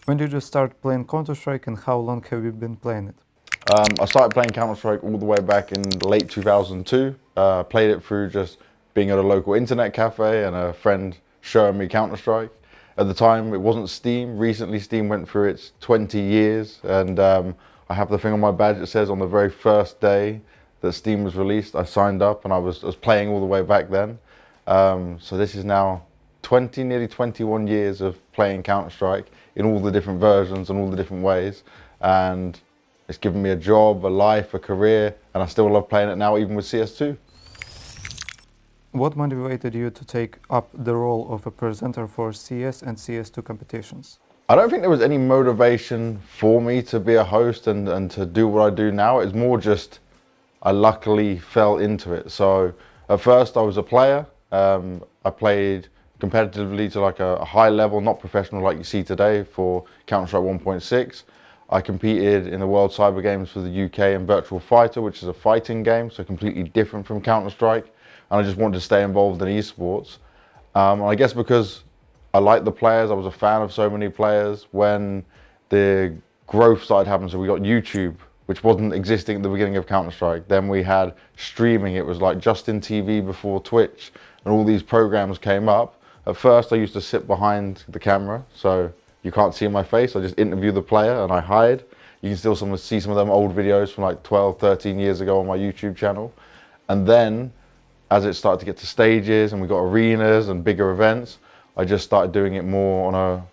When did you start playing Counter-Strike and how long have you been playing it? I started playing Counter-Strike all the way back in late 2002. Played it through just being at a local internet cafe and a friend showing me Counter-Strike. At the time, it wasn't Steam. Recently, Steam went through its 20 years, and I have the thing on my badge that says on the very first day that Steam was released, I signed up, and I was playing all the way back then. So this is now 20, nearly 21 years of playing Counter-Strike in all the different versions and all the different ways. And it's given me a job, a life, a career, and I still love playing it now, even with CS2. What motivated you to take up the role of a presenter for CS and CS2 competitions? I don't think there was any motivation for me to be a host and to do what I do now. It's more just I luckily fell into it. So at first I was a player. I played competitively to like a high level, not professional like you see today, for Counter-Strike 1.6. I competed in the World Cyber Games for the UK in Virtual Fighter, which is a fighting game, so completely different from Counter-Strike. And I just wanted to stay involved in esports. I guess because I liked the players, I was a fan of so many players. When the growth started happening, so we got YouTube, which wasn't existing at the beginning of Counter-Strike. Then we had streaming. It was like Justin TV before Twitch, and all these programs came up. At first, I used to sit behind the camera, so you can't see my face. I just interview the player and I hide. You can still see some of them old videos from like 12, 13 years ago on my YouTube channel. And then, as it started to get to stages and we got arenas and bigger events, I just started doing it more on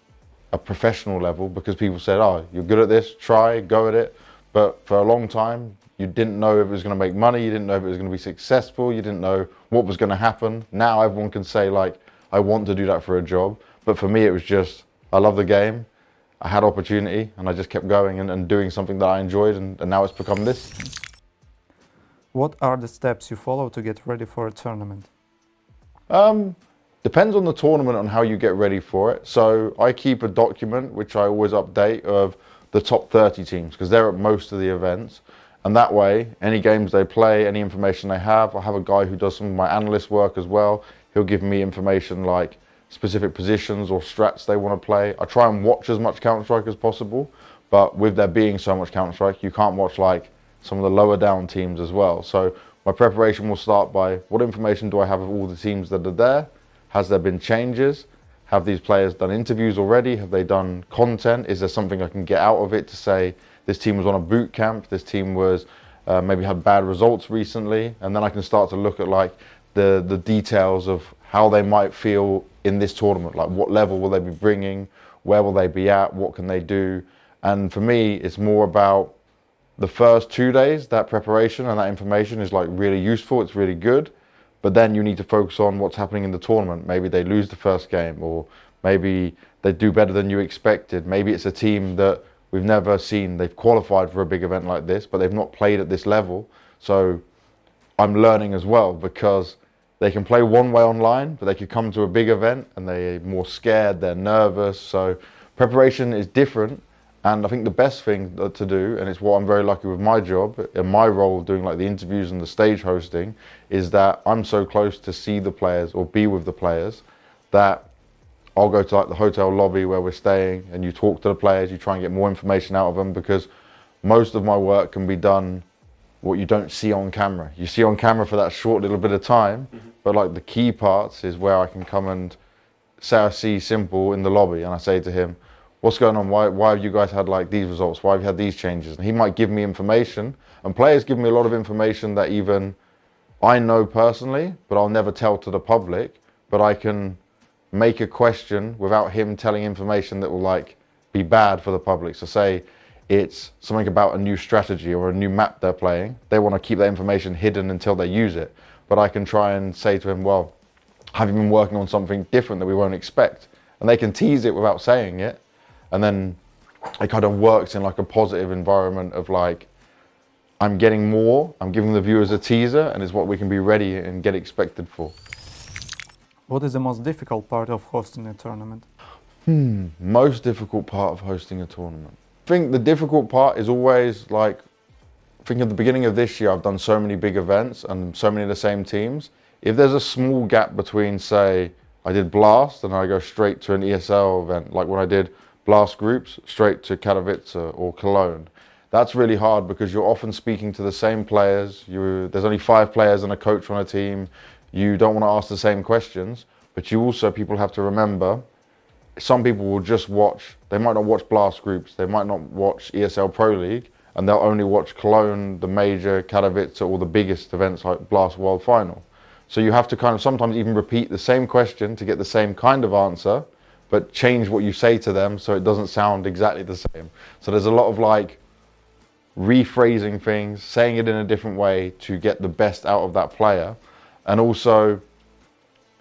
a professional level, because people said, oh, you're good at this, try, go at it. But for a long time, you didn't know if it was going to make money, you didn't know if it was going to be successful, you didn't know what was going to happen. Now everyone can say, like, I want to do that for a job. But for me, it was just, I love the game, I had opportunity, and I just kept going and doing something that I enjoyed, and now it's become this. What are the steps you follow to get ready for a tournament? Depends on the tournament on how you get ready for it. So I keep a document, which I always update, of the top 30 teams, because they're at most of the events. And that way, any games they play, any information they have, I have a guy who does some of my analyst work as well. He'll give me information like specific positions or strats they want to play. I try and watch as much Counter-Strike as possible, but with there being so much Counter-Strike, you can't watch like some of the lower down teams as well. So my preparation will start by, what information do I have of all the teams that are there? Has there been changes? Have these players done interviews already? Have they done content? Is there something I can get out of it to say, this team was on a boot camp, this team was maybe had bad results recently? And then I can start to look at like the details of how they might feel in this tournament. Like, what level will they be bringing? Where will they be at? What can they do? And for me, it's more about the first 2 days. That preparation and that information is like really useful. It's really good. But then you need to focus on what's happening in the tournament. Maybe they lose the first game, or maybe they do better than you expected. Maybe it's a team that we've never seen. They've qualified for a big event like this, but they've not played at this level. So I'm learning as well, because they can play one way online, but they could come to a big event and they're more scared, they're nervous. So preparation is different. And I think the best thing to do, and it's what I'm very lucky with my job, in my role doing like the interviews and the stage hosting, is that I'm so close to see the players or be with the players that I'll go to like the hotel lobby where we're staying, and you talk to the players, you try and get more information out of them, because most of my work can be done what you don't see on camera. You see on camera for that short little bit of time, but like the key parts is where I can come and say I see Simple in the lobby and I say to him, what's going on? Why have you guys had like these results? Why have you had these changes? And he might give me information, and players give me a lot of information that even I know personally, but I'll never tell to the public. But I can make a question without him telling information that will like be bad for the public. So say it's something about a new strategy or a new map they're playing. They want to keep that information hidden until they use it. But I can try and say to him, well, have you been working on something different that we won't expect? And they can tease it without saying it. And then it kind of works in like a positive environment of like, I'm getting more, I'm giving the viewers a teaser, and it's what we can be ready and get expected for. What is the most difficult part of hosting a tournament? Most difficult part of hosting a tournament. I think the difficult part is always like, think at the beginning of this year, I've done so many big events and so many of the same teams. If there's a small gap between, say, I did Blast and I go straight to an ESL event, like when I did blast groups straight to Katowice or Cologne. That's really hard because you're often speaking to the same players. There's only 5 players and a coach on a team. You don't want to ask the same questions, but people have to remember, some people will just watch, they might not watch blast groups, they might not watch ESL Pro League, and they'll only watch Cologne, the major, Katowice, or the biggest events like Blast World Final. So you have to kind of sometimes even repeat the same question to get the same kind of answer, but change what you say to them so it doesn't sound exactly the same. So there's a lot of like rephrasing things, saying it in a different way to get the best out of that player, and also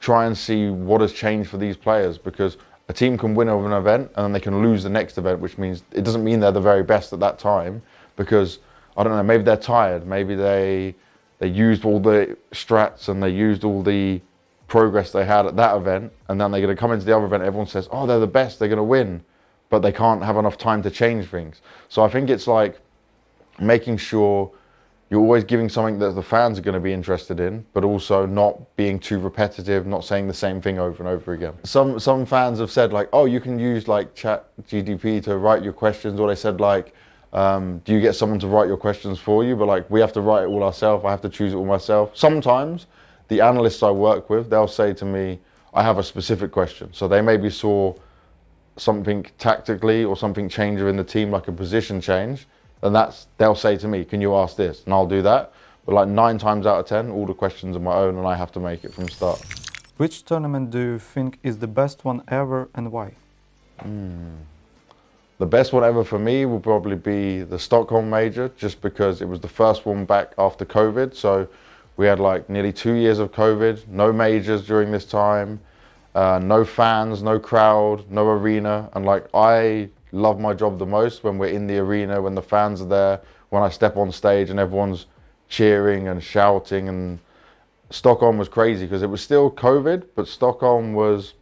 try and see what has changed for these players, because a team can win over an event and then they can lose the next event, which means it doesn't mean they're the very best at that time, because I don't know, maybe they're tired, maybe they used all the strats and they used all the progress they had at that event, and then they're going to come into the other event, everyone says, oh, they're the best, they're going to win, but they can't have enough time to change things. So I think it's like making sure you're always giving something that the fans are going to be interested in, but also not being too repetitive, not saying the same thing over and over again. Some fans have said like, oh, you can use like chat GTP to write your questions, or they said like, do you get someone to write your questions for you? But like, we have to write it all ourselves, I have to choose it all myself. Sometimes the analysts I work with, they'll say to me, I have a specific question. So they maybe saw something tactically or something change within the team, like a position change, and they'll say to me, can you ask this? And I'll do that. But like 9 times out of 10, all the questions are my own and I have to make it from start. Which tournament do you think is the best one ever and why? The best one ever for me will probably be the Stockholm Major, just because it was the first one back after COVID. So we had like nearly 2 years of COVID, no majors during this time, no fans, no crowd, no arena. And like, I love my job the most when we're in the arena, when the fans are there, when I step on stage and everyone's cheering and shouting. And Stockholm was crazy because it was still COVID, but Stockholm was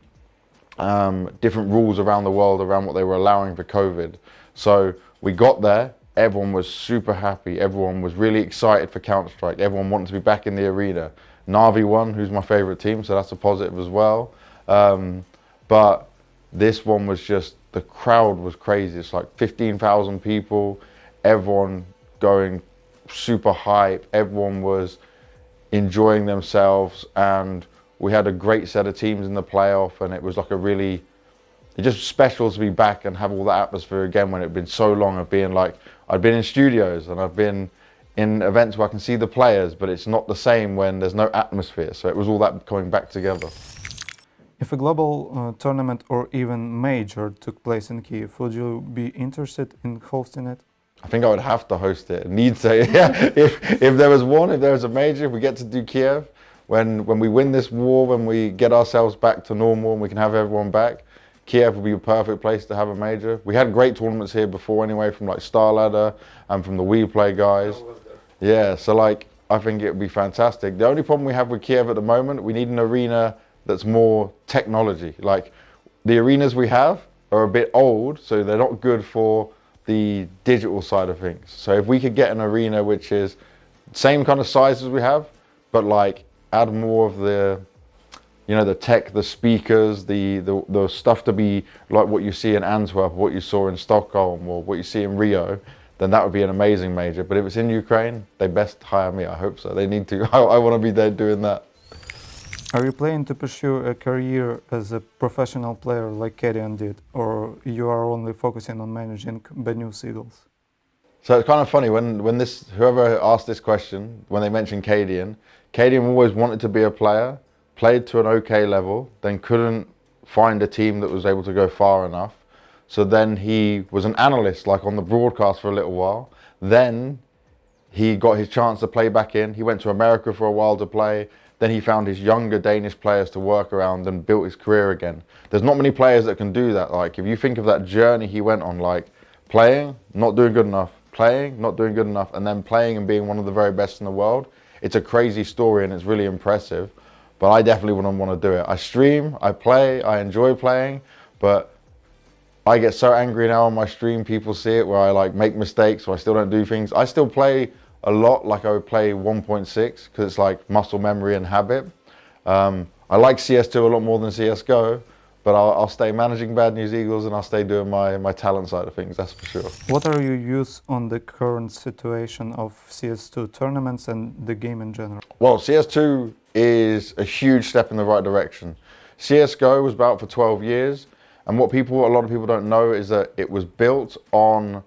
different rules around the world around what they were allowing for COVID. So we got there, everyone was super happy, everyone was really excited for Counter-Strike, everyone wanted to be back in the arena. Na'Vi won, who's my favorite team, so that's a positive as well. But this one was just, the crowd was crazy. It's like 15,000 people, everyone going super hype, everyone was enjoying themselves, and we had a great set of teams in the playoff, and it was like it's just special to be back and have all that atmosphere again when it had been so long of being like, I've been in studios and I've been in events where I can see the players, but it's not the same when there's no atmosphere. So it was all that coming back together. If a global tournament or even major took place in Kyiv, would you be interested in hosting it? I think I would have to host it. Need to, yeah. If there was one, if there was a major, if we get to do Kiev, when we win this war, when we get ourselves back to normal and we can have everyone back, Kiev would be a perfect place to have a major. We had great tournaments here before anyway, from like Star Ladder and from the We Play guys. Yeah, so like, I think it would be fantastic. The only problem we have with Kiev at the moment, we need an arena that's more technology. Like, the arenas we have are a bit old, so they're not good for the digital side of things. So if we could get an arena which is same kind of size as we have, but like add more of the, you know, the tech, the speakers, the stuff to be like what you see in Antwerp, what you saw in Stockholm, or what you see in Rio, then that would be an amazing major. But if it's in Ukraine, they best hire me, I hope so. They need to, I want to be there doing that. Are you planning to pursue a career as a professional player like Kadian did, or you are only focusing on managing Banyus Eagles? So it's kind of funny, when whoever asked this question, when they mentioned Kadian always wanted to be a player, played to an okay level, then couldn't find a team that was able to go far enough. So then he was an analyst, like on the broadcast for a little while. Then he got his chance to play back in. He went to America for a while to play. Then he found his younger Danish players to work around and built his career again. There's not many players that can do that. Like, if you think of that journey he went on, like playing, not doing good enough, playing, not doing good enough, and then playing and being one of the very best in the world, it's a crazy story and it's really impressive. But I definitely wouldn't want to do it. I stream, I play, I enjoy playing, but I get so angry now on my stream, people see it where I like make mistakes or I still don't do things. I still play a lot like I would play 1.6 because it's like muscle memory and habit. I like CS2 a lot more than CSGO, But I'll stay managing Bad News Eagles and I'll stay doing my talent side of things, that's for sure. What are your views on the current situation of CS2 tournaments and the game in general? Well, CS2 is a huge step in the right direction. CSGO was about for 12 years, and what a lot of people don't know is that it was built on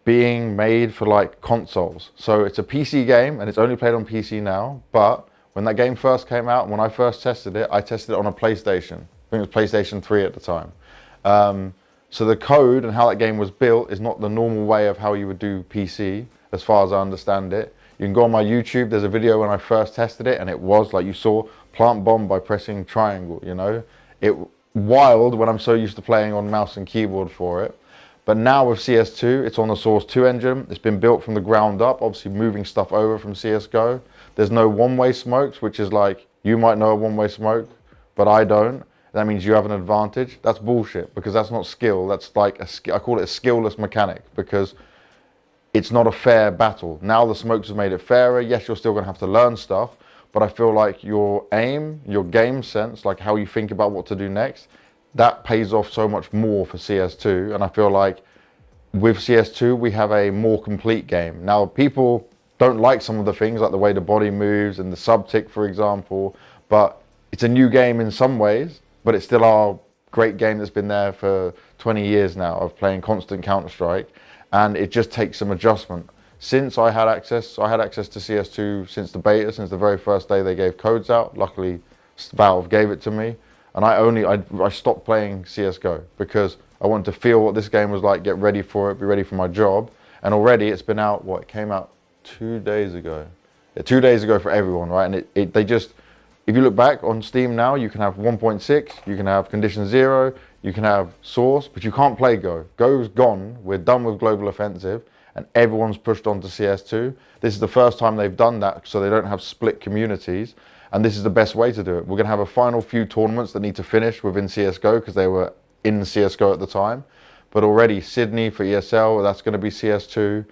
being made for like consoles. So it's a PC game and it's only played on PC now, but when that game first came out and when I first tested it, I tested it on a PlayStation. I think it was PlayStation 3 at the time. So the code and how that game was built is not the normal way of how you would do PC, as far as I understand it. You can go on my YouTube, there's a video when I first tested it, and it was like you saw plant bomb by pressing triangle, you know? It wild when I'm so used to playing on mouse and keyboard for it. But now with CS2, it's on the Source 2 engine. It's been built from the ground up, obviously moving stuff over from CSGO. There's no one-way smokes, which is like, you might know a one-way smoke, but I don't. That means you have an advantage. That's bullshit, because that's not skill. That's like, I call it a skillless mechanic, because it's not a fair battle. Now the smokes have made it fairer. Yes, you're still going to have to learn stuff, but I feel like your aim, your game sense, like how you think about what to do next, that pays off so much more for CS2. And I feel like with CS2, we have a more complete game. Now, people don't like some of the things, like the way the body moves and the sub-tick, for example, but it's a new game in some ways, but it's still our great game that's been there for 20 years now of playing constant Counter-Strike, and it just takes some adjustment. Since I had access to CS2 since the beta, since the very first day they gave codes out. Luckily, Valve gave it to me, and I stopped playing CSGO because I wanted to feel what this game was like, get ready for it, be ready for my job, and already it's been out, it came out 2 days ago. Yeah, 2 days ago for everyone, right? And they just, if you look back on Steam now, you can have 1.6, you can have Condition 0, you can have Source, but you can't play Go. Go's gone, we're done with Global Offensive, and everyone's pushed on to CS2. This is the first time they've done that, so they don't have split communities, and this is the best way to do it. We're gonna have a final few tournaments that need to finish within CSGO, because they were in CSGO at the time, but already Sydney for ESL, that's gonna be CS2.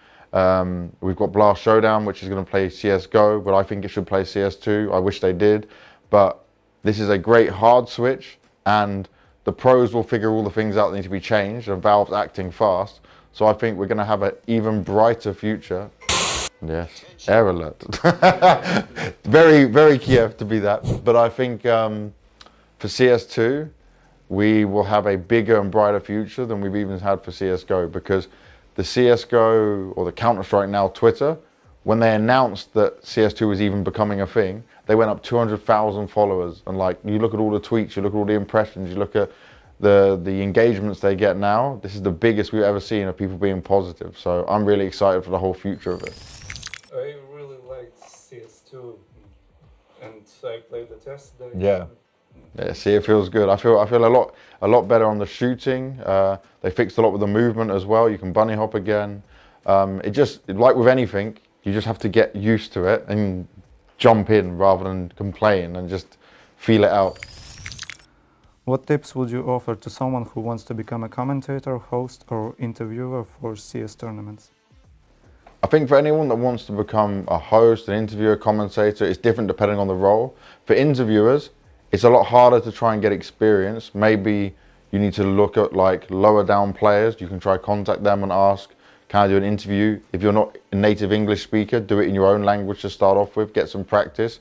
We've got Blast Showdown, which is going to play CSGO, but I think it should play CS2. I wish they did, but this is a great hard switch, and the pros will figure all the things out that need to be changed, and Valve's acting fast. So I think we're going to have an even brighter future. Yes, air alert. Very, very Kiev to be that. But I think for CS2, we will have a bigger and brighter future than we've even had for CSGO, because the CSGO, or the Counter-Strike now Twitter, when they announced that CS2 was even becoming a thing, they went up 200,000 followers. And like, you look at all the tweets, you look at all the impressions, you look at the engagements they get now, this is the biggest we've ever seen of people being positive. So I'm really excited for the whole future of it. I really liked CS2, and I played the test day. Yeah. Yeah, see, it feels good. I feel a lot better on the shooting. They fixed a lot with the movement as well. You can bunny hop again. It just, like with anything, you just have to get used to it and jump in rather than complain and just feel it out. What tips would you offer to someone who wants to become a commentator, host, or interviewer for CS tournaments? I think for anyone that wants to become a host, an interviewer, commentator, it's different depending on the role. For interviewers, it's a lot harder to try and get experience. Maybe you need to look at like lower down players. You can try contact them and ask, can I do an interview? If you're not a native English speaker, do it in your own language to start off with, get some practice.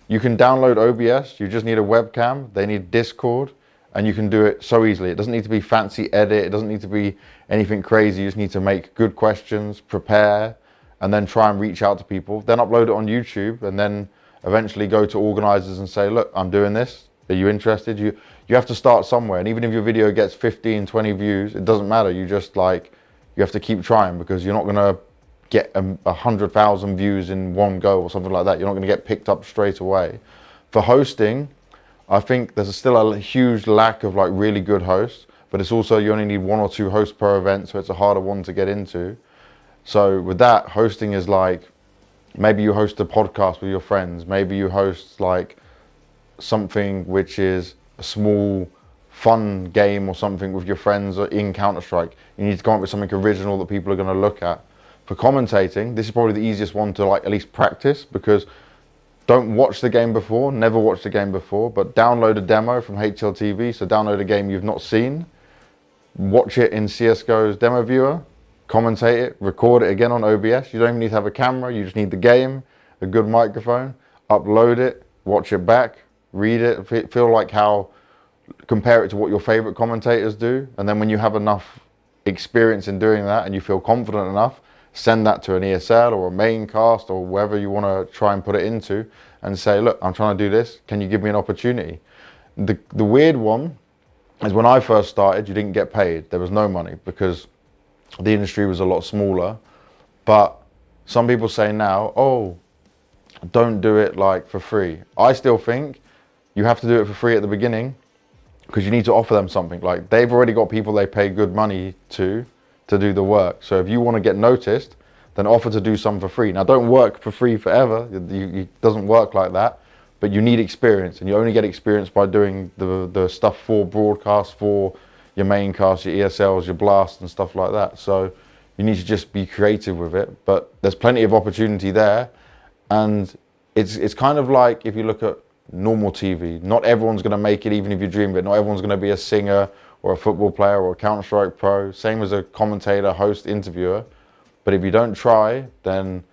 You can download OBS, you just need a webcam, they need Discord, and you can do it so easily. It doesn't need to be fancy edit, it doesn't need to be anything crazy. You just need to make good questions, prepare, and then try and reach out to people. Then upload it on YouTube, and then eventually go to organizers and say, look, I'm doing this. Are you interested? You have to start somewhere. And even if your video gets 15, 20 views, it doesn't matter. You just like, you have to keep trying, because you're not going to get 100,000 views in one go or something like that. You're not going to get picked up straight away. For hosting, I think there's still a huge lack of like really good hosts, but it's also, you only need 1 or 2 hosts per event. So it's a harder one to get into. So with that, hosting is like, maybe you host a podcast with your friends. Maybe you host like something which is a small fun game or something with your friends in Counter-Strike. You need to come up with something original that people are going to look at. For commentating, this is probably the easiest one to like at least practice, because don't watch the game before, never watch the game before, but download a demo from HLTV, so download a game you've not seen, watch it in CSGO's demo viewer, commentate it, record it again on OBS. You don't even need to have a camera, you just need the game, a good microphone, upload it, watch it back, read it, feel like compare it to what your favorite commentators do, and then when you have enough experience in doing that and you feel confident enough, send that to an ESL or a main cast or wherever you want to try and put it into and say, look, I'm trying to do this, can you give me an opportunity? The weird one is when I first started, you didn't get paid. There was no money because the industry was a lot smaller. But some people say now, oh, don't do it like for free. I still think you have to do it for free at the beginning because you need to offer them something. Like they've already got people they pay good money to do the work. So if you want to get noticed, then offer to do some for free. Now don't work for free forever. It doesn't work like that. But you need experience, and you only get experience by doing the stuff for broadcast, for your main cast, your ESLs, your blast and stuff like that. So you need to just be creative with it. But there's plenty of opportunity there. And it's kind of like if you look at normal TV, not everyone's going to make it even if you dream of it. Not everyone's going to be a singer or a football player or a Counter-Strike pro. Same as a commentator, host, interviewer. But if you don't try, then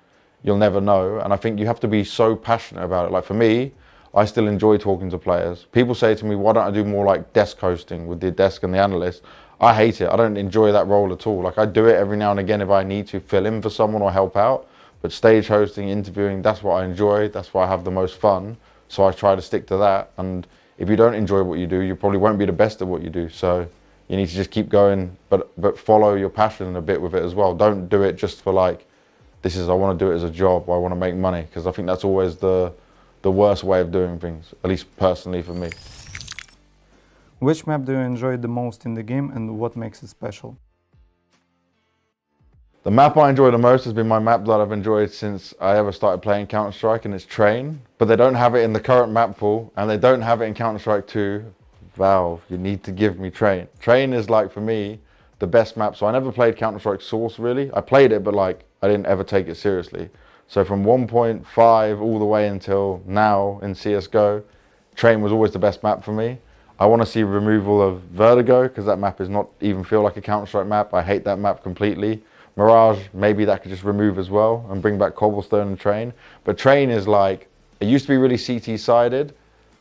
you'll never know. And I think you have to be so passionate about it. Like for me, I still enjoy talking to players. People say to me, why don't I do more like desk hosting with the desk and the analyst? I hate it. I don't enjoy that role at all. Like I do it every now and again if I need to fill in for someone or help out. But stage hosting, interviewing, that's what I enjoy. That's why I have the most fun. So I try to stick to that. And if you don't enjoy what you do, you probably won't be the best at what you do. So you need to just keep going, but follow your passion a bit with it as well. Don't do it just for like, I want to do it as a job, or I want to make money, because I think that's always the worst way of doing things, at least personally for me. Which map do you enjoy the most in the game and what makes it special? The map I enjoy the most has been my map that I've enjoyed since I ever started playing Counter-Strike, and it's Train. But they don't have it in the current map pool, and they don't have it in Counter-Strike 2. Valve, you need to give me Train. Train is like, for me, the best map. So I never played Counter-Strike Source really. I played it, but like, I didn't ever take it seriously. So from 1.5 all the way until now in CSGO, Train was always the best map for me. I want to see removal of Vertigo, because that map does not even feel like a Counter-Strike map. I hate that map completely. Mirage, maybe that could just remove as well and bring back Cobblestone and Train. But Train is like, it used to be really CT-sided,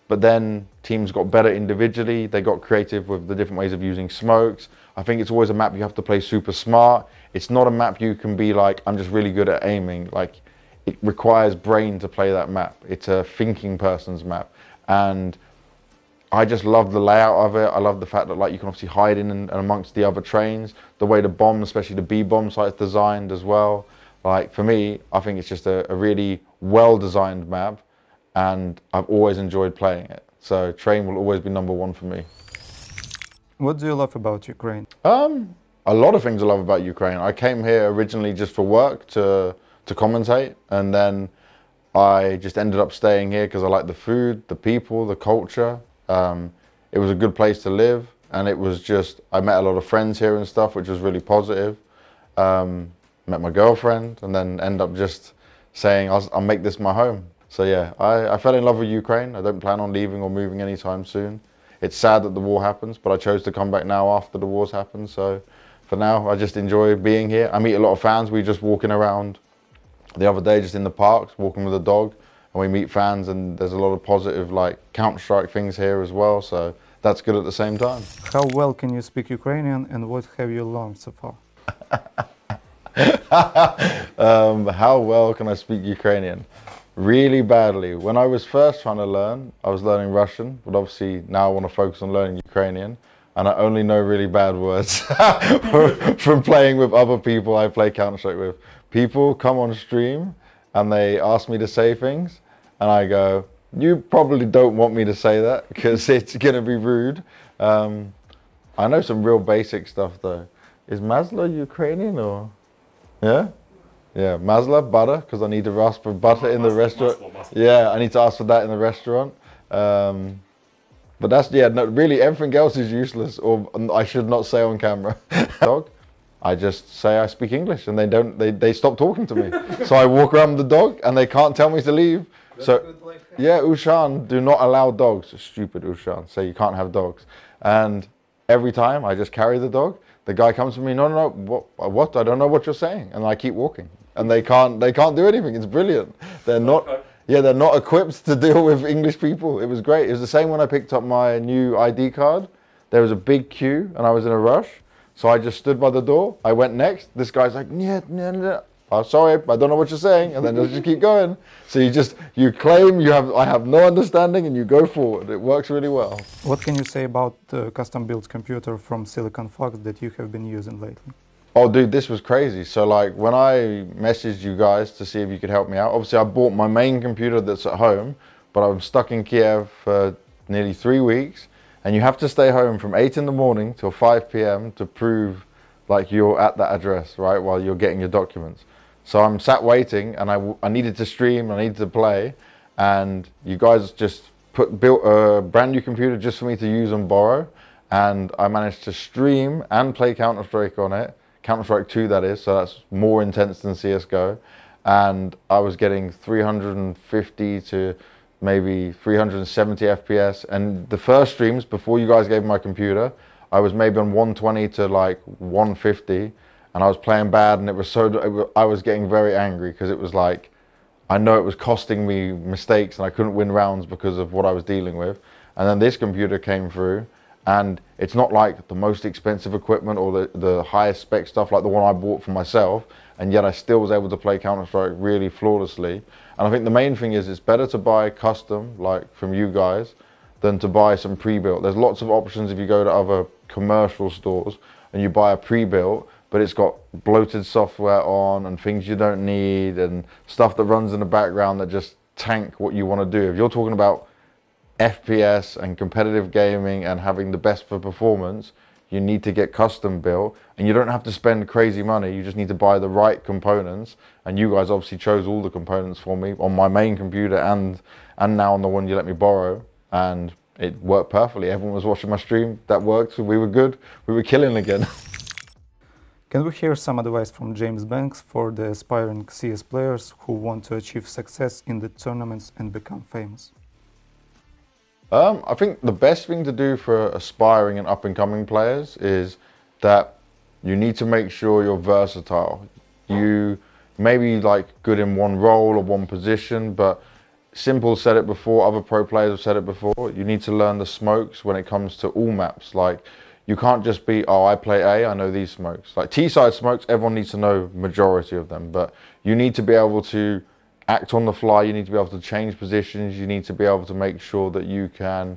but then teams got better individually. They got creative with the different ways of using smokes. I think it's always a map you have to play super smart. It's not a map you can be like, I'm just really good at aiming. Like, it requires brain to play that map. It's a thinking person's map. And I just love the layout of it. I love the fact that like you can obviously hide in and amongst the other trains. The way the bomb, especially the B bomb site's designed as well. Like for me, I think it's just a really well-designed map, and I've always enjoyed playing it. So Train will always be #1 for me. What do you love about Ukraine? A lot of things I love about Ukraine. I came here originally just for work to commentate, and then I just ended up staying here because I like the food, the people, the culture. It was a good place to live, and it was just, I met a lot of friends here and stuff, which was really positive. Met my girlfriend, and then end up just saying, I'll make this my home. So yeah, I fell in love with Ukraine. I don't plan on leaving or moving anytime soon. It's sad that the war happens, but I chose to come back now after the war's happened. So for now, I just enjoy being here. I meet a lot of fans. We just walking around the other day, just in the parks, walking with a dog, and we meet fans, and there's a lot of positive like Counter-Strike things here as well. So that's good at the same time. How well can you speak Ukrainian, and what have you learned so far? How well can I speak Ukrainian? Really badly. When I was first trying to learn, I was learning Russian, but obviously now I want to focus on learning Ukrainian, and I only know really bad words from playing with other people I play Counter-Strike with. People come on stream and they ask me to say things, and I go, you probably don't want me to say that because it's going to be rude. I know some real basic stuff though. Is Masla Ukrainian or? Yeah? Yeah, Masla, butter, because I need to ask for butter in the restaurant. Yeah, I need to ask for that in the restaurant. But that's, yeah, no, really everything else is useless, or I should not say on camera. Dog, I just say I speak English, and they stop talking to me. So I walk around with the dog, and they can't tell me to leave, So, yeah, Ushan do not allow dogs. Stupid Ushan. So you can't have dogs. And every time I just carry the dog, the guy comes to me, no, what? I don't know what you're saying. And I keep walking. And they can't do anything. It's brilliant. They're not equipped to deal with English people. It was great. It was the same when I picked up my new ID card. There was a big queue and I was in a rush. So I just stood by the door. I went next. This guy's like, yeah. Oh, sorry, I don't know what you're saying. And then just keep going. So you claim I have no understanding and you go forward. It works really well. What can you say about the custom-built computer from Siliconfox that you have been using lately? Oh, dude, this was crazy. So, like, when I messaged you guys to see if you could help me out, obviously I bought my main computer that's at home, but I'm stuck in Kiev for nearly 3 weeks. And you have to stay home from 8 in the morning till 5 p.m. to prove, like, you're at that address, right, while you're getting your documents. So I'm sat waiting, and I needed to stream, I needed to play, and you guys just built a brand new computer just for me to use and borrow, and I managed to stream and play Counter-Strike on it, Counter-Strike 2 that is, so that's more intense than CSGO, and I was getting 350 to maybe 370 FPS, and the first streams before you guys gave me my computer, I was maybe on 120 to like 150, and I was playing bad, and I was getting very angry because it was like, I know it was costing me mistakes and I couldn't win rounds because of what I was dealing with. And then this computer came through, and it's not like the most expensive equipment or the highest spec stuff like the one I bought for myself, and yet I still was able to play Counter-Strike really flawlessly. And I think the main thing is it's better to buy custom, like from you guys, than to buy some pre-built. There's lots of options if you go to other commercial stores and you buy a pre-built, but it's got bloated software on and things you don't need and stuff that runs in the background that just tank what you want to do. If you're talking about FPS and competitive gaming and having the best for performance, you need to get custom built, and you don't have to spend crazy money. You just need to buy the right components, and you guys obviously chose all the components for me on my main computer and now on the one you let me borrow, and it worked perfectly. Everyone was watching my stream. That worked. We were good. We were killing again. Can we hear some advice from James Banks for the aspiring CS players who want to achieve success in the tournaments and become famous? I think the best thing to do for aspiring and up-and-coming players is that you need to make sure you're versatile. You may be like good in one role or one position, but Simple said it before, other pro players have said it before, you need to learn the smokes when it comes to all maps. Like, you can't just be, oh, I play A, I know these smokes. Like T-side smokes, everyone needs to know majority of them, but you need to be able to act on the fly, you need to be able to change positions, you need to be able to make sure that you can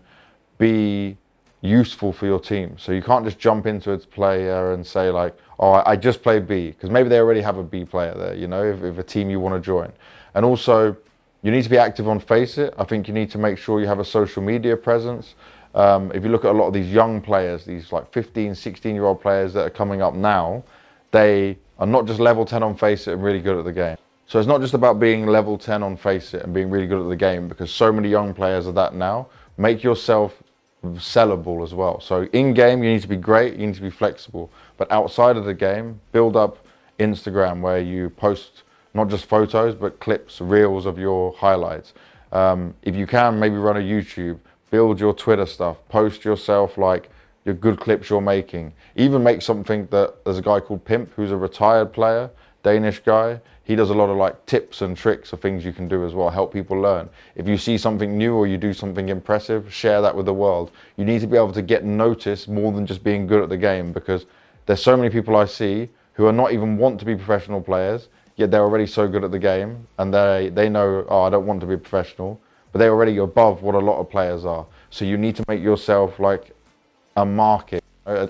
be useful for your team. So you can't just jump into a player and say like, oh, I just play B, because maybe they already have a B player there, you know, if a team you want to join. And also, you need to be active on Faceit. I think you need to make sure you have a social media presence. If you look at a lot of these young players, these like 15, 16-year-old players that are coming up now, they are not just level 10 on Faceit and really good at the game. So it's not just about being level 10 on Faceit and being really good at the game, because so many young players are that now. Make yourself sellable as well. So in game, you need to be great, you need to be flexible. But outside of the game, build up Instagram where you post not just photos, but clips, reels of your highlights. If you can, maybe run a YouTube, build your Twitter stuff, post yourself like your good clips you're making. Even make something that, there's a guy called Pimp who's a retired player, Danish guy. He does a lot of like tips and tricks of things you can do as well, help people learn. If you see something new or you do something impressive, share that with the world. You need to be able to get noticed more than just being good at the game, because there's so many people I see who are not even want to be professional players, yet they're already so good at the game, and they know, oh, I don't want to be a professional, but they're already above what a lot of players are. So you need to make yourself like a market,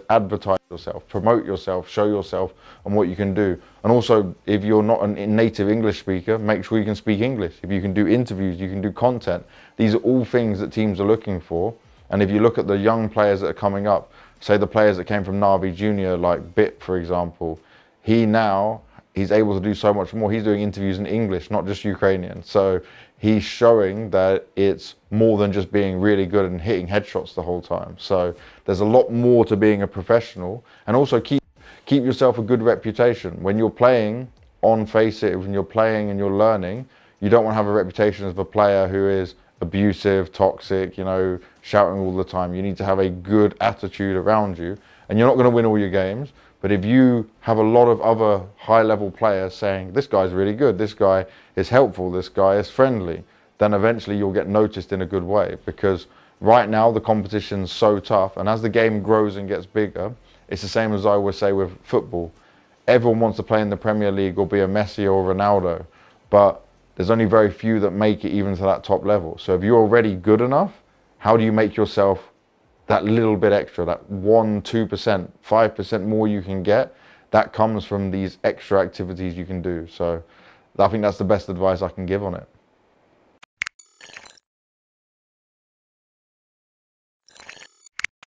advertise yourself, promote yourself, show yourself on what you can do. And also, if you're not a native English speaker, make sure you can speak English. If you can do interviews, you can do content. These are all things that teams are looking for. And if you look at the young players that are coming up, say the players that came from Navi Junior, like Bit, for example, he's able to do so much more. He's doing interviews in English, not just Ukrainian. So he's showing that it's more than just being really good and hitting headshots the whole time. So there's a lot more to being a professional. And also keep yourself a good reputation. When you're playing on Faceit, when you're playing and you're learning, You don't want to have a reputation as a player who is abusive, toxic, you know, shouting all the time. You need to have a good attitude around you. And you're not going to win all your games, but if you have a lot of other high-level players saying, this guy's really good, this guy is helpful, this guy is friendly, then eventually you'll get noticed in a good way. Because right now the competition's so tough, and as the game grows and gets bigger, it's the same as I would say with football. Everyone wants to play in the Premier League or be a Messi or Ronaldo, but there's only very few that make it even to that top level. So if you're already good enough, how do you make yourself that little bit extra, that 1%, 2%, 5% more you can get? That comes from these extra activities you can do. So I think that's the best advice I can give on it.